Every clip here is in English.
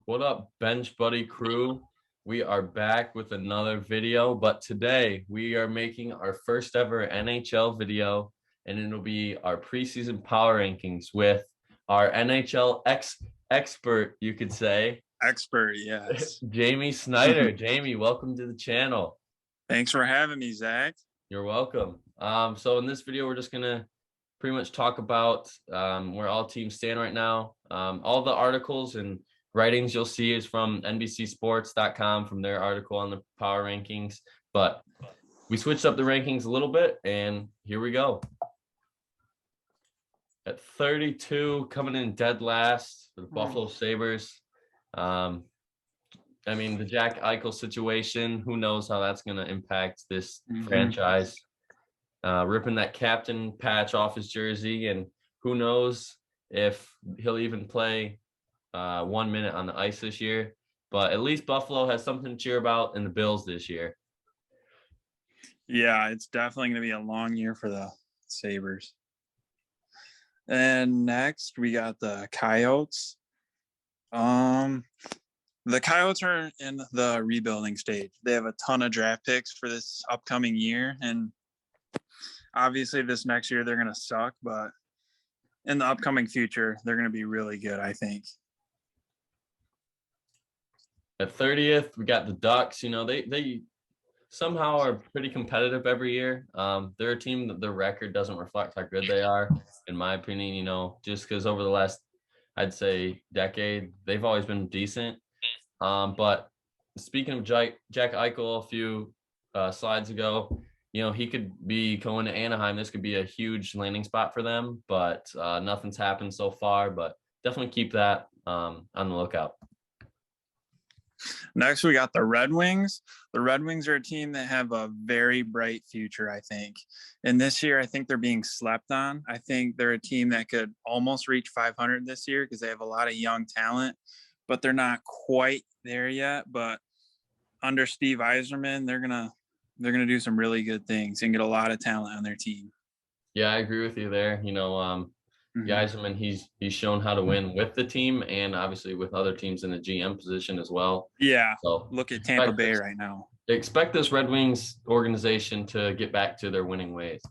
What up, Bench Buddy crew? We are back with another video, but today we are making our first ever NHL video, and it'll be our preseason power rankings with our NHL expert, you could say. Expert, yes. Jamie Snyder. Jamie, welcome to the channel. Thanks for having me, Zach. You're welcome. So in this video, we're just gonna pretty much talk about where all teams stand right now. All the articles and writings you'll see is from NBCSports.com from their article on the power rankings. But we switched up the rankings a little bit, and here we go. At 32, coming in dead last for the Buffalo Sabres. I mean, the Jack Eichel situation, who knows how that's going to impact this franchise. Ripping that captain patch off his jersey, and who knows if he'll even play 1 minute on the ice this year. But at least Buffalo has something to cheer about in the Bills this year. Yeah, it's definitely going to be a long year for the Sabres. And next, we got the Coyotes. The Coyotes are in the rebuilding stage. They have a ton of draft picks for this upcoming year, and obviously this next year they're going to suck, but in the upcoming future, they're going to be really good, I think. At 30th, we got the Ducks. You know, they somehow are pretty competitive every year. They're a team that their record doesn't reflect how good they are, in my opinion, you know, just because over the last, I'd say, decade, they've always been decent. But speaking of Jack Eichel a few slides ago, you know, he could be going to Anaheim. This could be a huge landing spot for them, but nothing's happened so far. But definitely keep that on the lookout. Next, we got the Red Wings. The Red Wings are a team that have a very bright future, I think. And this year, I think they're being slept on. I think they're a team that could almost reach 500 this year because they have a lot of young talent, but they're not quite there yet. But under Steve Yzerman, they're gonna do some really good things and get a lot of talent on their team. Yeah, I agree with you there. You know, Yzerman, he's shown how to win with the team and obviously with other teams in the GM position as well. Yeah, so look at Tampa Bay right now. Expect this Red Wings organization to get back to their winning ways.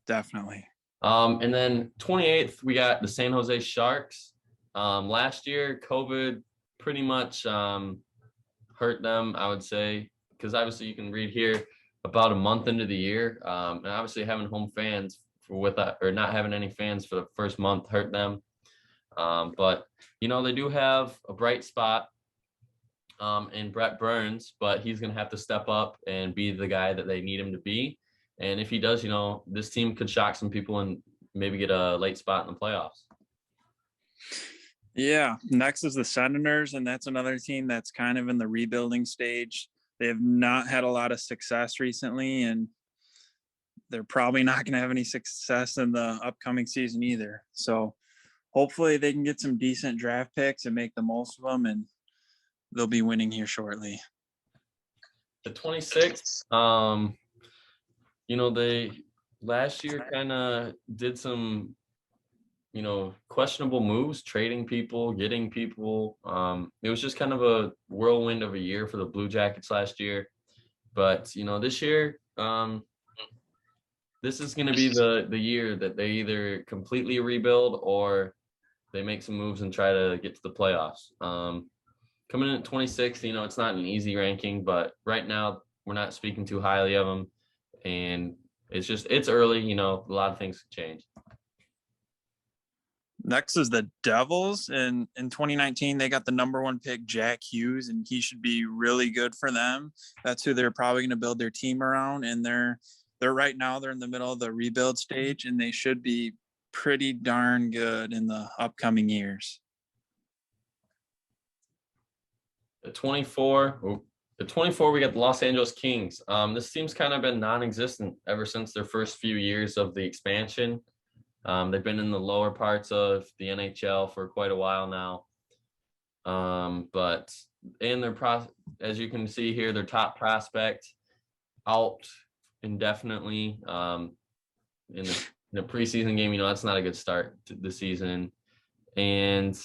Definitely. And then 28th, we got the San Jose Sharks. Last year, COVID pretty much hurt them, I would say, because obviously you can read here about a month into the year, and obviously having home fans or not having any fans for the first month hurt them. But you know, they do have a bright spot in Brett Burns, but he's going to have to step up and be the guy that they need him to be. And if he does, you know, this team could shock some people and maybe get a late spot in the playoffs. Yeah. Next is the Senators, and that's another team that's kind of in the rebuilding stage. They have not had a lot of success recently, and they're probably not going to have any success in the upcoming season either. So hopefully they can get some decent draft picks and make the most of them, and they'll be winning here shortly. The 26th, you know, they last year kind of did some, you know, questionable moves, trading people, getting people. It was just kind of a whirlwind of a year for the Blue Jackets last year. But, you know, this year, this is going to be the year that they either completely rebuild or they make some moves and try to get to the playoffs. Coming in at 26th, you know, it's not an easy ranking, but right now we're not speaking too highly of them. And it's early, you know, a lot of things can change. Next is the Devils. And in 2019, they got the #1 pick, Jack Hughes, and he should be really good for them. That's who they're probably going to build their team around. And they're right now, they're in the middle of the rebuild stage, and they should be pretty darn good in the upcoming years. At 24, we got the Los Angeles Kings. This team's kind of been non-existent ever since their first few years of the expansion. They've been in the lower parts of the NHL for quite a while now. But in their as you can see here, their top prospect out indefinitely in the preseason game. You know, that's not a good start to the season. And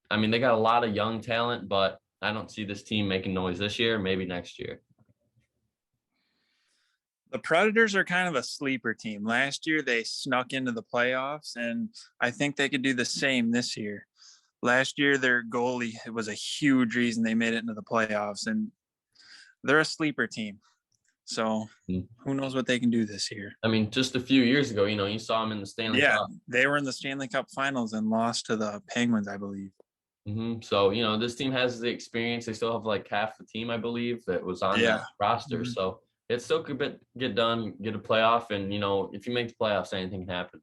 I mean, they got a lot of young talent, but I don't see this team making noise this year, maybe next year. The Predators are kind of a sleeper team. Last year, they snuck into the playoffs, and I think they could do the same this year. Last year, their goalie was a huge reason they made it into the playoffs, and they're a sleeper team. So who knows what they can do this year? I mean, just a few years ago, you saw them in the Stanley Cup. They were in the Stanley Cup Finals and lost to the Penguins, I believe. So, this team has the experience. They still have like half the team, I believe, that was on that roster. So it still could get done, get a playoff. And, if you make the playoffs, anything can happen.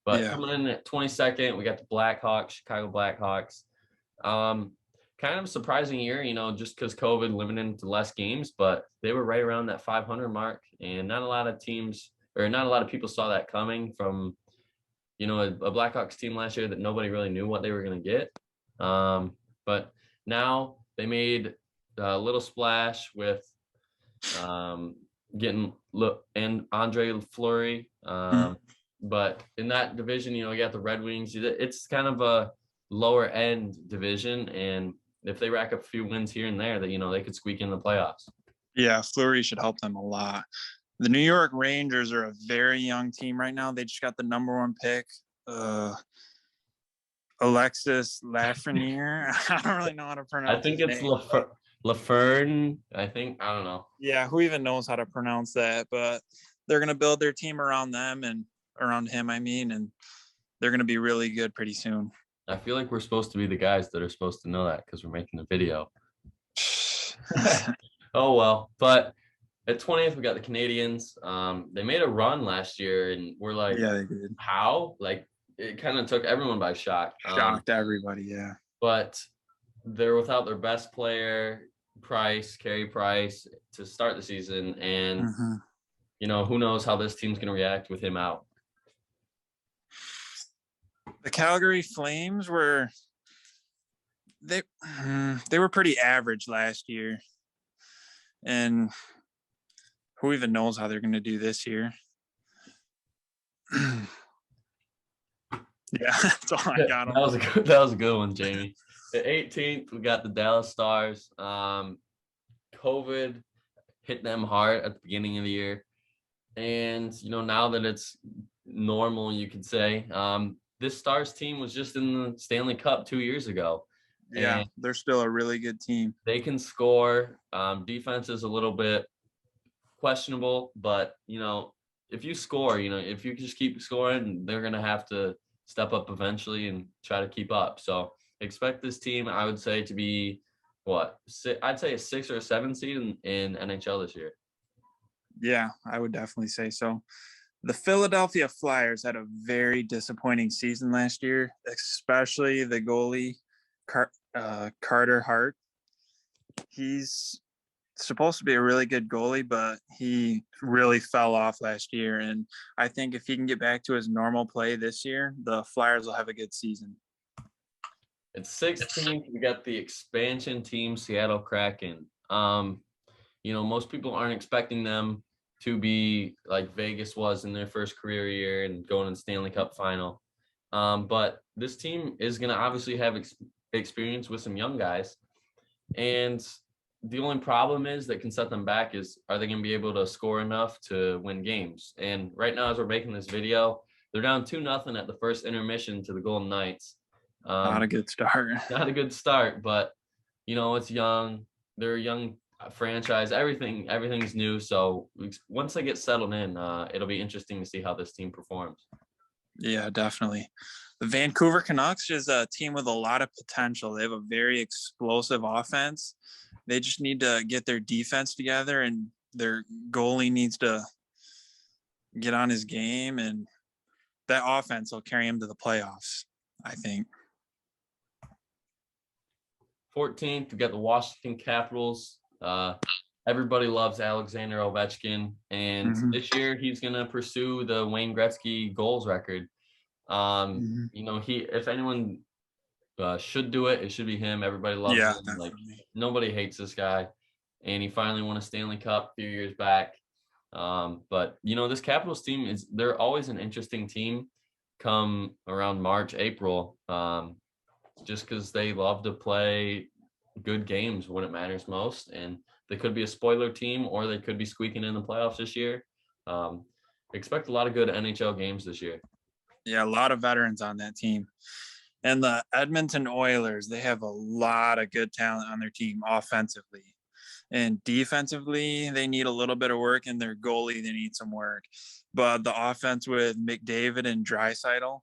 But coming in at 22nd, we got the Blackhawks, Chicago Blackhawks. Kind of a surprising year, just because COVID limited to less games, but they were right around that 500 mark. And not a lot of teams, or not a lot of people saw that coming from, a Blackhawks team last year that nobody really knew what they were going to get. But now they made a little splash with getting and Andre Fleury. But in that division, you got the Red Wings. It's kind of a lower end division, and if they rack up a few wins here and there, that they could squeak in the playoffs. Yeah, Fleury should help them a lot. The New York Rangers are a very young team right now. They just got the #1 pick. Alexis Lafreniere. I don't really know how to pronounce I think it's Laferne. I don't know. Yeah, who even knows how to pronounce that? But they're going to build their team around them and around him, and they're going to be really good pretty soon. I feel like we're supposed to be the guys that are supposed to know that because we're making the video. Oh, well. But at 20th, we got the Canadians. They made a run last year, and we're like, yeah, they did. How? Like, it kind of took everyone by shock. Shocked everybody, yeah. But they're without their best player, Carey Price, to start the season. And, who knows how this team's going to react with him out. The Calgary Flames were pretty average last year. And who even knows how they're going to do this year? Yeah, that's all I got. That was a good one, Jamie. At 18th, we got the Dallas Stars. COVID hit them hard at the beginning of the year. And, now that it's normal, you could say, this Stars team was just in the Stanley Cup 2 years ago. Yeah, they're still a really good team. They can score. Defense is a little bit questionable, but, if you score, if you just keep scoring, they're going to have to step up eventually and try to keep up. So expect this team, I would say, to be I'd say a 6 or a 7 seed in NHL this year. Yeah, I would definitely say so. The Philadelphia Flyers had a very disappointing season last year, especially the goalie, Carter Hart. He's supposed to be a really good goalie, but he really fell off last year. And I think if he can get back to his normal play this year, the Flyers will have a good season. At 16th, we got the expansion team, Seattle Kraken. Most people aren't expecting them to be like Vegas was in their first career year and going to the Stanley Cup final. But this team is going to obviously have experience with some young guys. And the only problem is that can set them back is, are they going to be able to score enough to win games? And right now, as we're making this video, they're down 2-0 at the first intermission to the Golden Knights. Not a good start. Not a good start, but, it's young. They're a young franchise. Everything's new. So once they get settled in, it'll be interesting to see how this team performs. Yeah, definitely. The Vancouver Canucks is a team with a lot of potential. They have a very explosive offense. They just need to get their defense together, and their goalie needs to get on his game, and that offense will carry him to the playoffs, I think. 14th, we got the Washington Capitals. Everybody loves Alexander Ovechkin, and this year he's going to pursue the Wayne Gretzky goals record. If anyone should do it, it should be him. Everybody loves him. Definitely. Like, nobody hates this guy, and he finally won a Stanley Cup a few years back. But this Capitals team they're always an interesting team come around March, April. just because they love to play good games when it matters most. And they could be a spoiler team or they could be squeaking in the playoffs this year. Expect a lot of good NHL games this year. Yeah, a lot of veterans on that team. And the Edmonton Oilers, they have a lot of good talent on their team offensively. And defensively, they need a little bit of work, and their goalie, they need some work. But the offense with McDavid and Draisaitl,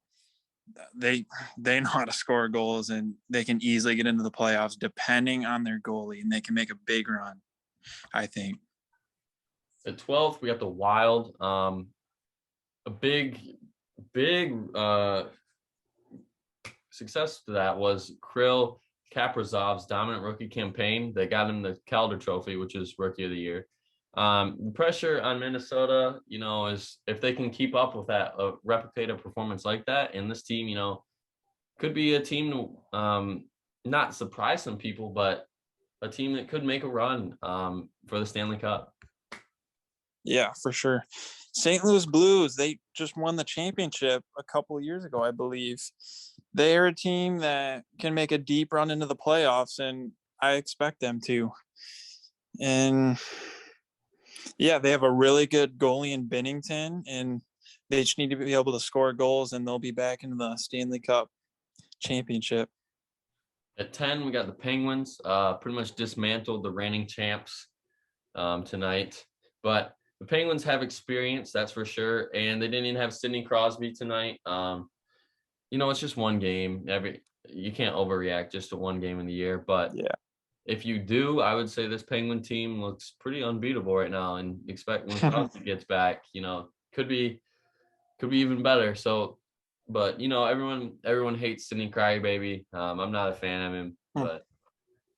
they know how to score goals, and they can easily get into the playoffs depending on their goalie, and they can make a big run, I think. At 12th, we got the Wild. A big success to that was Krill Kaprizov's dominant rookie campaign. They got him the Calder Trophy, which is Rookie of the Year. The pressure on Minnesota, is if they can keep up with that, replicate a performance like that, and this team, could be a team to not surprise some people, but a team that could make a run for the Stanley Cup. Yeah, for sure. St. Louis Blues, they just won the championship a couple of years ago, I believe. They're a team that can make a deep run into the playoffs, and I expect them to. And yeah, they have a really good goalie in Binnington, and they just need to be able to score goals, and they'll be back into the Stanley Cup championship. At 10, we got the Penguins. Pretty much dismantled the reigning champs tonight. But the Penguins have experience, that's for sure. And they didn't even have Sidney Crosby tonight. It's just one game. You can't overreact just to one game in the year. But yeah, if you do, I would say this Penguin team looks pretty unbeatable right now. And expect when Crosby gets back, could be even better. So, but everyone hates Sidney Crybaby. I'm not a fan of him, but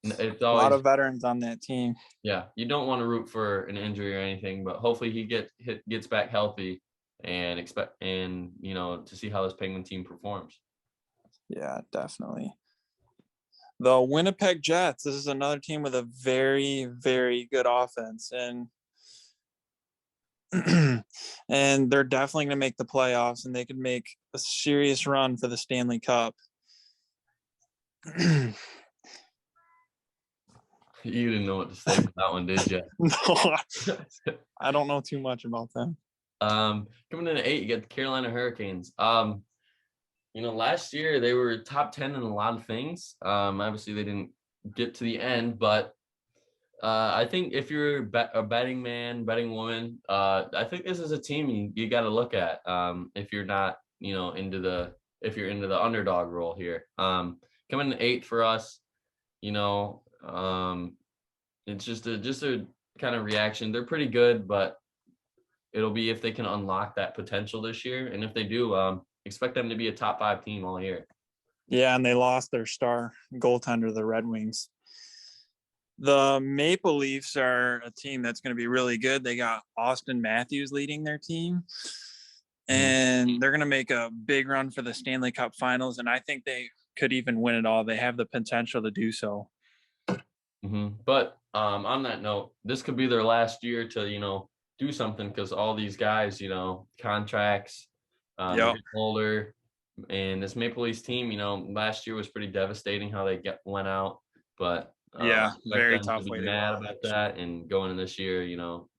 it's always a lot of veterans on that team. Yeah, you don't want to root for an injury or anything, but hopefully he gets back healthy and to see how this Penguin team performs. Yeah, definitely. The Winnipeg Jets, this is another team with a very, very good offense, and and they're definitely going to make the playoffs, and they could make a serious run for the Stanley Cup. You didn't know what to say for that one, did you? No, I don't know too much about them. Coming in at 8, you got the Carolina Hurricanes. Last year they were top 10 in a lot of things. Obviously they didn't get to the end, but I think if you're a betting man, betting woman, I think this is a team you got to look at. If you're not, if you're into the underdog role here. Coming in 8 for us, it's just a kind of reaction. They're pretty good, but it'll be if they can unlock that potential this year. And if they do, expect them to be a top 5 team all year. Yeah, and they lost their star goaltender, the Red Wings. The Maple Leafs are a team that's going to be really good. They got Austin Matthews leading their team, and they're going to make a big run for the Stanley Cup Finals, and I think they could even win it all. They have the potential to do so. But on that note, this could be their last year to, do something, because all these guys, contracts, older. And this Maple Leafs team, last year was pretty devastating how they went out. But very tough way to be mad about that and going in this year,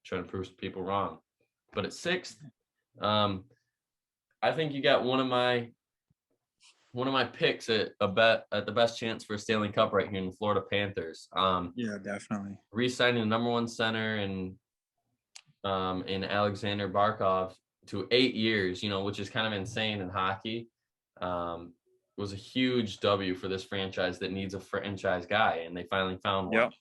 trying to prove people wrong. But at 6th, I think you got one of my picks at the best chance for a Stanley Cup right here in the Florida Panthers. Yeah, definitely. Re-signing the number 1 center in Alexander Barkov to 8 years, which is kind of insane in hockey. Was a huge W for this franchise that needs a franchise guy, and they finally found one. Yep,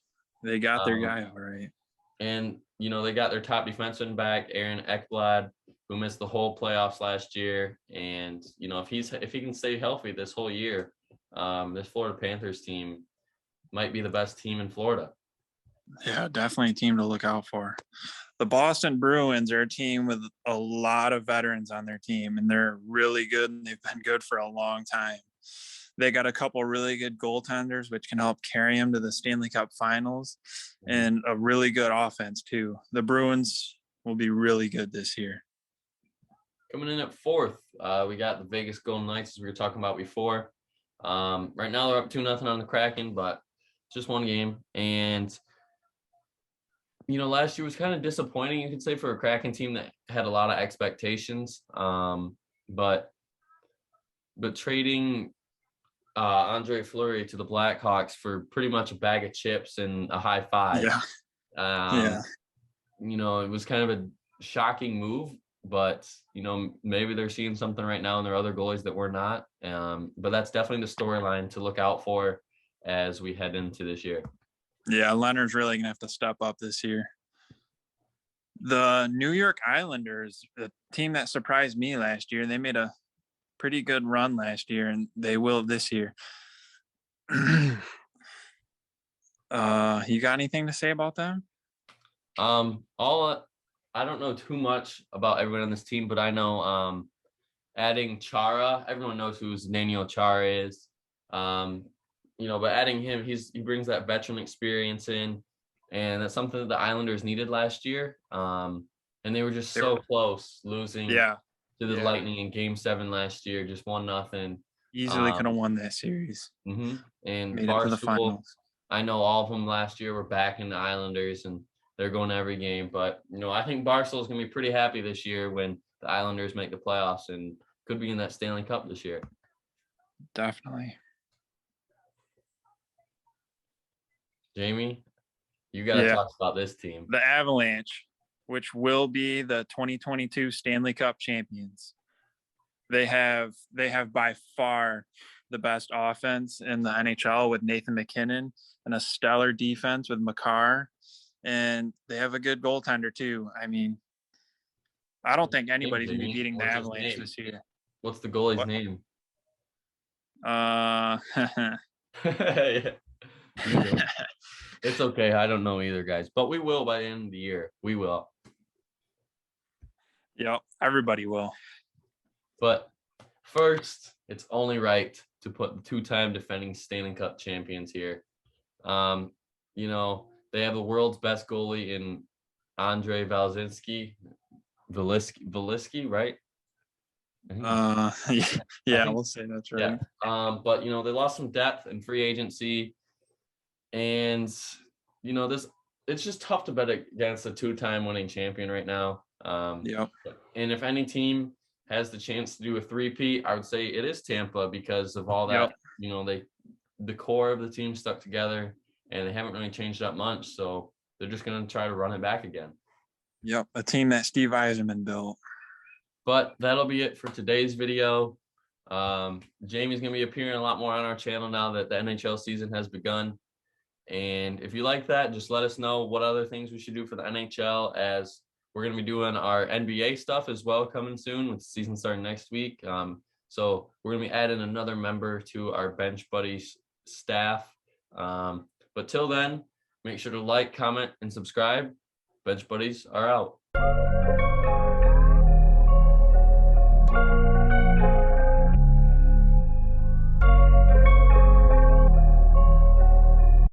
they got their guy all right. And they got their top defenseman back, Aaron Ekblad, who missed the whole playoffs last year. And if he can stay healthy this whole year, this Florida Panthers team might be the best team in Florida. Yeah, definitely a team to look out for. The Boston Bruins are a team with a lot of veterans on their team, and they're really good, and they've been good for a long time. They got a couple really good goaltenders, which can help carry them to the Stanley Cup Finals, and a really good offense too. The Bruins will be really good this year. Coming in at 4th, we got the Vegas Golden Knights, as we were talking about before. Right now they're up 2-0 on the Kraken, but just one game. And last year was kind of disappointing, you could say, for a Kraken team that had a lot of expectations. But trading Andre Fleury to the Blackhawks for pretty much a bag of chips and a high five. Yeah. Yeah. It was kind of a shocking move, but maybe they're seeing something right now in their other goalies that we're not. But that's definitely the storyline to look out for as we head into this year. Yeah, Leonard's really gonna have to step up this year. The New York Islanders, the team that surprised me last year, they made a pretty good run last year, and they will this year. You got anything to say about them? I don't know too much about everyone on this team, but I know adding Chara, everyone knows who Daniel Chara is. But adding him, he brings that veteran experience in, and that's something that the Islanders needed last year. And they were just so close losing to the Lightning in Game 7 last year, just 1-0. Easily could have won that series. Mm-hmm. And made it to the finals. I know all of them last year were backing the Islanders, and they're going to every game. But I think Barcel's gonna be pretty happy this year when the Islanders make the playoffs and could be in that Stanley Cup this year. Definitely. Jamie, you got to talk about this team. The Avalanche, which will be the 2022 Stanley Cup champions. They have by far the best offense in the NHL with Nathan McKinnon and a stellar defense with Makar. And they have a good goaltender too. I mean, I don't think anybody's going to be beating the Avalanche this year. What's the goalie's name? It's okay. I don't know either, guys. But we will by the end of the year. We will. Yep, everybody will. But first, it's only right to put the two-time defending Stanley Cup champions here. They have the world's best goalie in Andre Velisky, right? We'll say that's right. Yeah. But they lost some depth in free agency, and it's just tough to bet against a two-time winning champion right now. And if any team has the chance to do a three-peat, I would say it is Tampa because of all that. The core of the team stuck together, and they haven't really changed up much. So they're just going to try to run it back again. Yep, a team that Steve Yzerman built. But that'll be it for today's video. Jamie's going to be appearing a lot more on our channel now that the NHL season has begun. And if you like that, just let us know what other things we should do for the NHL, as we're going to be doing our NBA stuff as well coming soon with the season starting next week. So we're going to be adding another member to our Bench Buddies staff. But till then, make sure to like, comment, and subscribe. Bench Buddies are out.